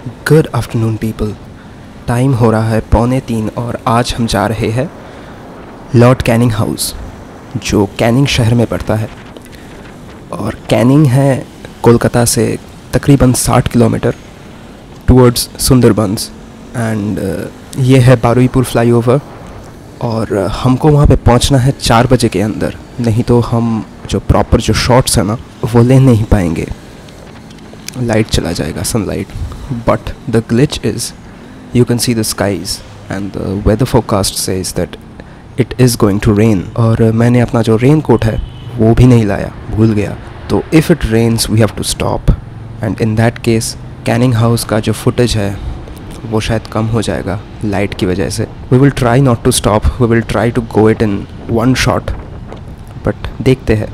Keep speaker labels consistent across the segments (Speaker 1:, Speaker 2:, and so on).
Speaker 1: Good afternoon people. Time हो रहा है 2:45 और आज हम जा रहे हैं लॉर्ड कैनिंग हाउस, जो कैनिंग शहर में पड़ता है। और कैनिंग है कोलकाता से तकरीबन 60 किलोमीटर टूवर्ड्स सुंदरबंस। एंड ये है बारुईपुर फ्लाईओवर। और हमको वहाँ पे पहुँचना है 4 बजे के अंदर, नहीं तो हम जो प्रॉपर जो शॉट्स हैं ना वो ले नहीं पाएंगे, लाइट चला जाएगा, sunlight. But the glitch is you can see the skies and the weather forecast says that it is going to rain। और मैंने अपना जो रेन कोट है वो भी नहीं लाया, भूल गया। तो if it rains we have to stop, and in that case Canning house का जो फुटेज है वो शायद कम हो जाएगा लाइट की वजह से। we will try not to stop, we will try to go it in one shot, but देखते हैं,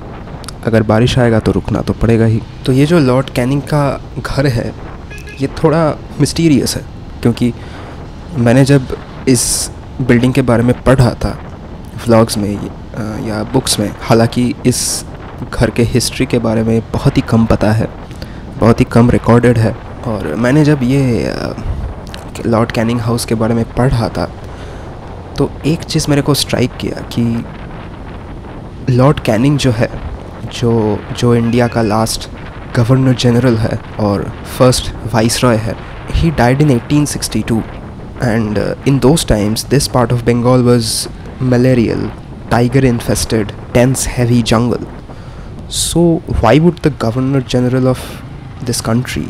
Speaker 1: अगर बारिश आएगा तो रुकना तो पड़ेगा ही। तो ये जो लॉर्ड कैनिंग का घर है ये थोड़ा मिस्टीरियस है, क्योंकि मैंने जब इस बिल्डिंग के बारे में पढ़ा था व्लॉग्स में या बुक्स में, हालांकि इस घर के हिस्ट्री के बारे में बहुत ही कम पता है, बहुत ही कम रिकॉर्डेड है। और मैंने जब ये लॉर्ड कैनिंग हाउस के बारे में पढ़ा था तो एक चीज़ मेरे को स्ट्राइक किया कि लॉर्ड कैनिंग जो है, जो इंडिया का लास्ट गवर्नर जनरल है और फर्स्ट वाइसरॉय है, he died in 1862, and in those times this part of Bengal was malarial, tiger infested, dense heavy jungle. So why would the governor general of this country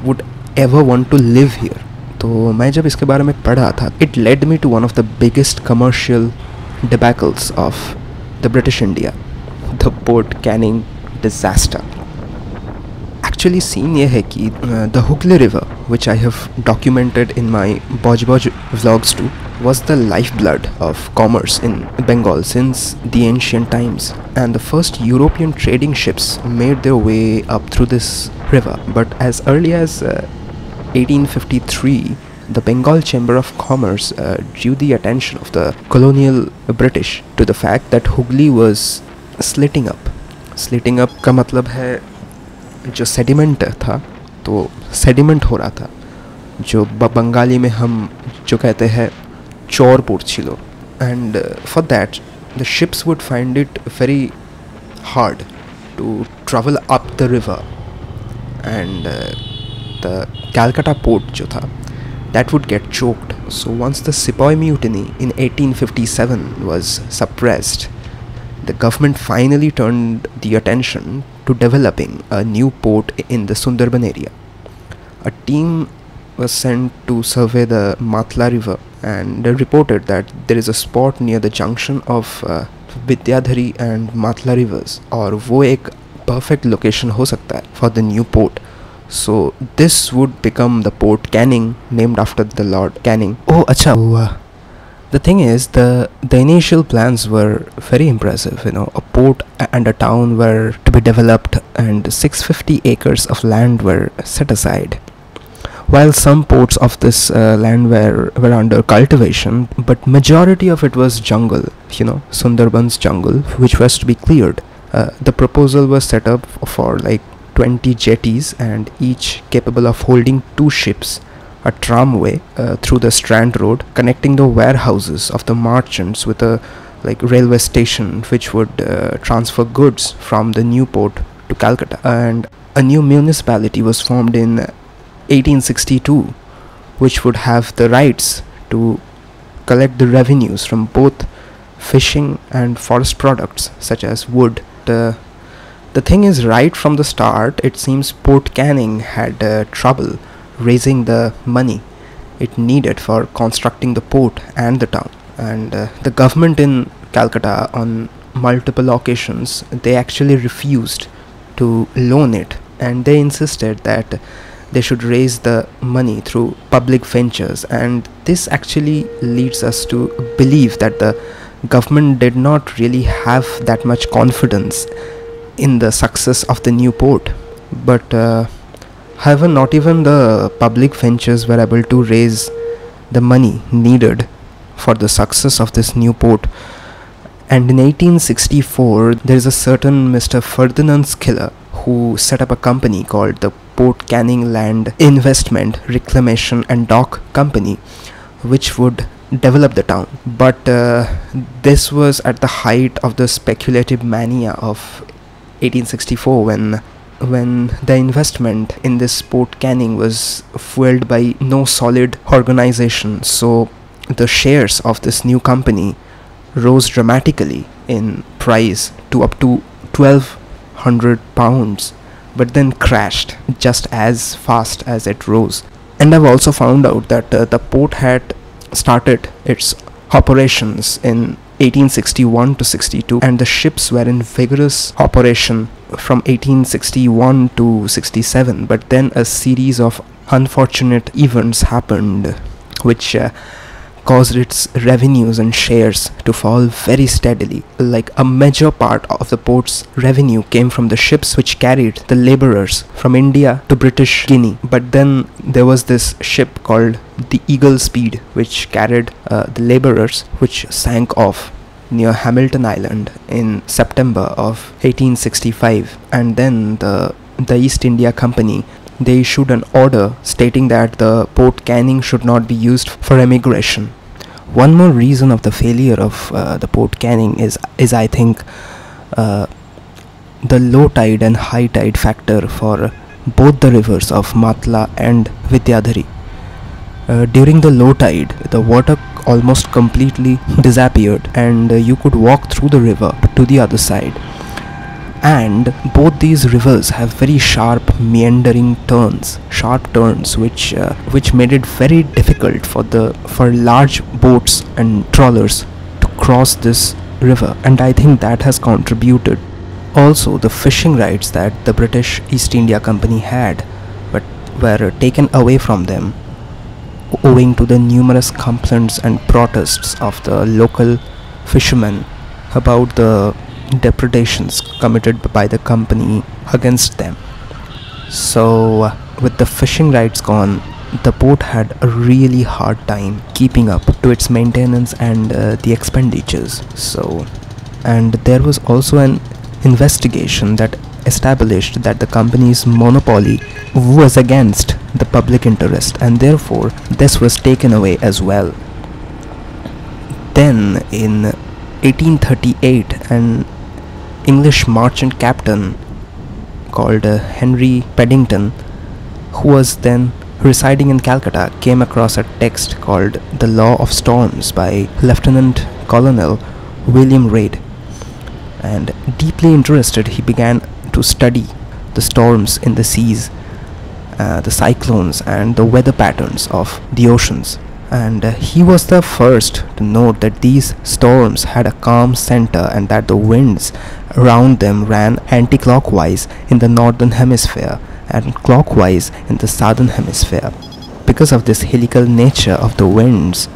Speaker 1: would ever want to live here? तो मैं जब इसके बारे में पढ़ा था, it led me to one of the biggest commercial debacles of the British India, the Port Canning disaster. Actually scene ये है कि the Hooghly River, which I have documented in my Boj vlogs too, was the lifeblood of commerce in Bengal since the ancient times, and the first European trading ships made their way up through this river. But as early as 1853, the Bengal Chamber of Commerce drew the attention of the colonial British to the fact that Hooghly was slitting up. Slitting up का मतलब है जो sediment था, तो sediment हो रहा था, जो बंगाली में हम जो कहते हैं चोर पुरछिलो। And for that the ships would find it very hard to travel up the river, and the Calcutta port जो था that would get choked. So once the Sepoy Mutiny in 1857 was suppressed, the government finally turned the attention to developing a new port in the Sundarban area. A team was sent to survey the Matla river and reported that there is a spot near the junction of Vidyadhari and Matla rivers, और वो एक perfect location हो सकता है for the new port. So this would become the Port Canning, named after the Lord Canning. Oh, अच्छा, the thing is, the initial plans were very impressive. You know, a port and a town were to be developed, and 650 acres of land were set aside. While some parts of this land were under cultivation, but majority of it was jungle. You know, Sundarban's jungle, which was to be cleared. The proposal was set up for like 20 jetties, and each capable of holding 2 ships. A tramway through the Strand Road, connecting the warehouses of the merchants with a railway station, which would transfer goods from the new port to Calcutta. And a new municipality was formed in 1862, which would have the rights to collect the revenues from both fishing and forest products such as wood. The thing is, right from the start, it seems Port Canning had trouble raising the money it needed for constructing the port and the town. And the government in Calcutta, on multiple occasions, they actually refused to loan it, and they insisted that they should raise the money through public ventures. And this actually leads us to believe that the government did not really have that much confidence in the success of the new port. But however, not even the public ventures were able to raise the money needed for the success of this new port. And in 1864, there is a certain Mr. Ferdinand Schiller who set up a company called the Port Canning Land Investment, Reclamation and Dock Company, which would develop the town. But this was at the height of the speculative mania of 1864, when the investment in this Port Canning was fueled by no solid organization. So the shares of this new company rose dramatically in price to up to £1,200, but then crashed just as fast as it rose. And I've also found out that the port had started its operations in 1861 to 62, and the ships were in vigorous operation from 1861 to 67. But then a series of unfortunate events happened, which caused its revenues and shares to fall very steadily. Like, a major part of the port's revenue came from the ships which carried the laborers from India to British Guinea. But then there was this ship called the Eagle Speed, which carried the laborers, which sank off near Hamilton Island in September of 1865. And then the East India Company, they issued an order stating that the Port Canning should not be used for emigration. One more reason of the failure of the Port Canning is I think the low tide and high tide factor for both the rivers of Matla and Vidyadhari. During the low tide, the water almost completely disappeared, and you could walk through the river to the other side. And both these rivers have very sharp meandering turns, which made it very difficult for large boats and trawlers to cross this river, and I think that has contributed. Also, the fishing rights that the British East India Company had but were taken away from them owing to the numerous complaints and protests of the local fishermen about the depredations committed by the company against them. So with the fishing rights gone, the port had a really hard time keeping up to its maintenance and the expenditures. And there was also an investigation that established that the company's monopoly was against the public interest, and therefore this was taken away as well. Then in 1838, an English merchant captain called Henry Peddington, who was then residing in Calcutta, came across a text called The Law of Storms by Lieutenant Colonel William Reid, and deeply interested, he began to study the storms in the seas, the cyclones and the weather patterns of the oceans. And he was the first to note that these storms had a calm center and that the winds around them ran anti-clockwise in the northern hemisphere and clockwise in the southern hemisphere. Because of this helical nature of the winds,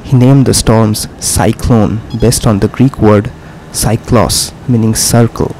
Speaker 1: he named the storms cyclone based on the Greek word cyclos, meaning circle.